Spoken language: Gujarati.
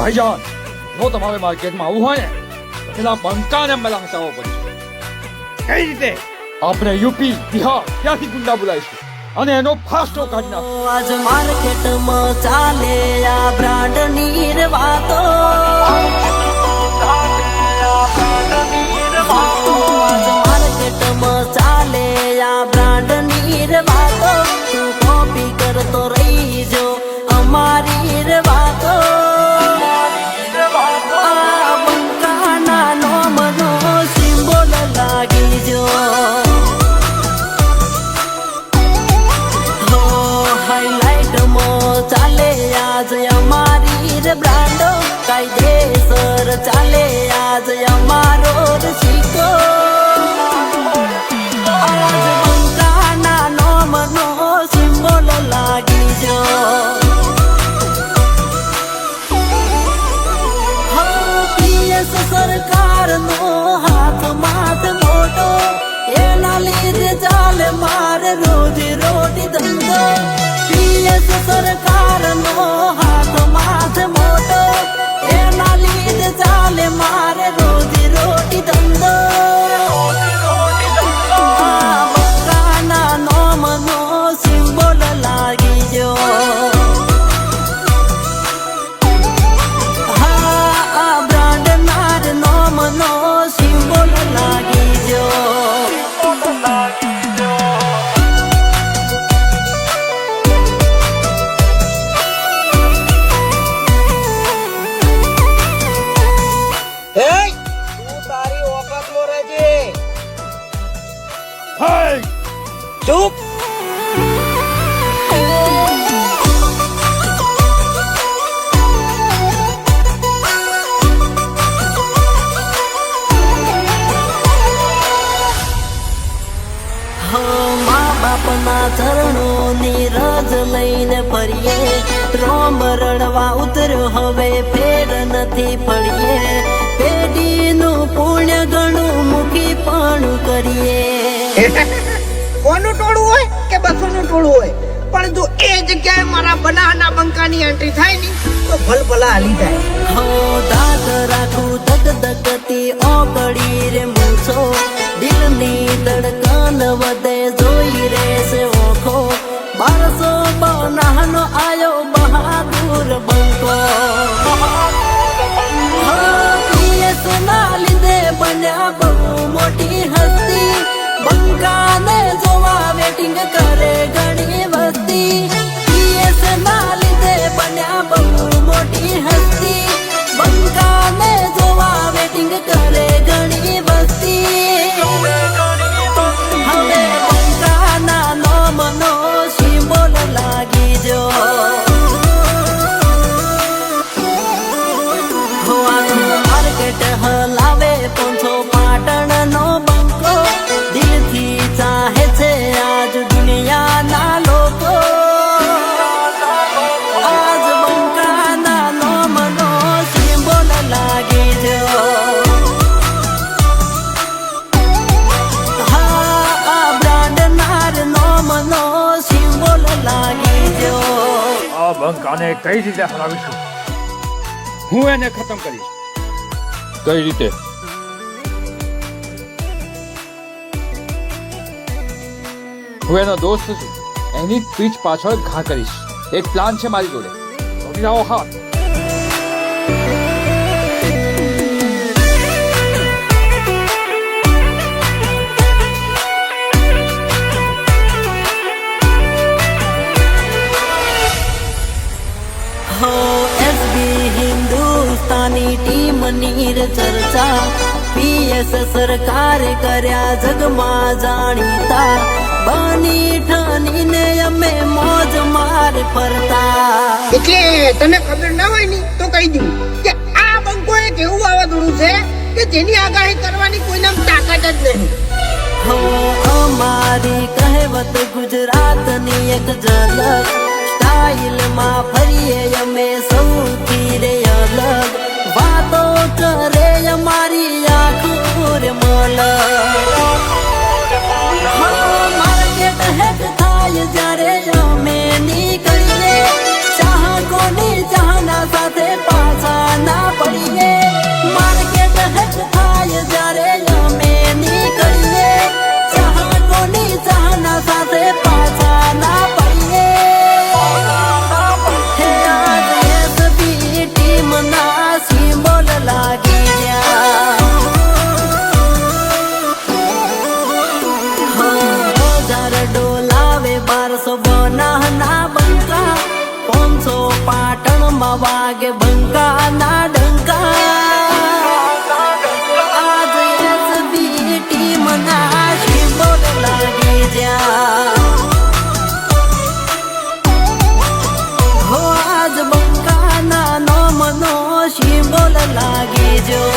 ભાઈજાન જો તમારે માર્કેટમાં આવવું હોય ને તો પેલા બંકાને પહેલા હટાવવો પડશે. કઈ રીતે? આપણે યુપી બિહાર ત્યાંથી ગુંડા બોલાવીશું અને એનો ફાસ્ટો કાઢી નાખો. આજ માર્કેટમાં ચાલે આ બ્રાન્ડની વાતો. આજ માર્કેટમાં ચાલે આ બ્રાન્ડની વાતો. તું કોપી કરતો રહી જો અમારી વાતો. આ બંકાના નોમનો સિમ્બોલ લાગી જો. ચાલે આજ અમારી બ્રાન્ડો. કાયદેસર ચાલે આજ અમારો સિક્કો. આજ બંકાના નોમનો સિમ્બોલ લાગી જો. પીએસ સરકારનો હાથ માથ મોટો. એના લીધે ચાલે મારે રોજી રોટી ધંધો. પીએસ સરકારનો હાથ માથ મોટો. એના લીધે ચાલે મારે રોજી રોટી ધંધો. બંકાના નોમનો સિમ્બોલ લાગી જો. હા બ્રાન્ડનાર નોમનો સિમ્બોલ લાગી જો. ચૂપ. મા બાપના ચરણોની રજ લઈને ફરીએ. રોમ રડવા ઉતર્યો હવે ફેર નથી પડીએ. પેઢીનું પુણ્ય ઘણું મૂકી પણ કરીએ. કોનું ટોળું હોય કે બસોનું ટોળું હોય, પણ જો એ જગ્યાએ મારા બનાના બંકાની એન્ટ્રી થાય ને તો ભલભલા હાલી જાય. હો દાદ રાખું ધગધગતી ઓગળી રે મૂછો. દિલની ધડકન વધે જોઈ રહેશે ઓખો. 1200 બનાનો આયો બહાદુર બંકો. પીએસ ના લીધે બન્યા બહુ મોટી હસ્તી. બંકાને જોવા વેટિંગ કરે ઘણી વસ્તી. પીએસ ના લીધે બન્યા બહુ મોટી હસ્તી. બંકાને જોવા વેટિંગ કરે ઘણી વસ્તી. હવે બંકાના નોમનો સિમ્બોલ લાગી જો. માર્કેટ હલાવે પોંછો પાટણનો બંકો. દિલથી ચાહે છે આજ દુનિયાના લોકો. આજ બંકાના નોમનો સિમ્બોલ લાગી જો. હા બ્રાન્ડનાર નોમનો સિમ્બોલ લાગી જો. આ બંકાને કઈ રીતે હરાવીશું? હું એને ખતમ કરીશ. કઈ રીતે? હું એનો દોસ્ત છું. એની પીઠ પાછળ ઘા કરીશ. એક પ્લાન છે મારી જોડે. જાઓ હાથ. હો એસબી હિન્દુસ્તાની ટીમની ચર્ચા. પીએસ સરકારે કર્યા જગમાં જાણીતા. બની ઠનીને અમે મોજ માર ફરતા. એટલે તને ખબર ના હોય ને તો કહી દઉં કે આ બંકો એક એવું વાવાઝોડું છે કે જેની આગાહી કરવાની કોઈને તાકાત જ નહીં. હો અમારી કહેવત ગુજરાતની એક ઝલક. સ્ટાઇલમાં ફરીએ અમે સૌથી રે અલગ. વાતો કરે અમારી આંખો રે મલક. માર્કેટ હેક થાય જ્યારે અમે નીકળીએ. ચાહકોની ચાહના સાથે પાછા સિમ્બોલ લાગી જો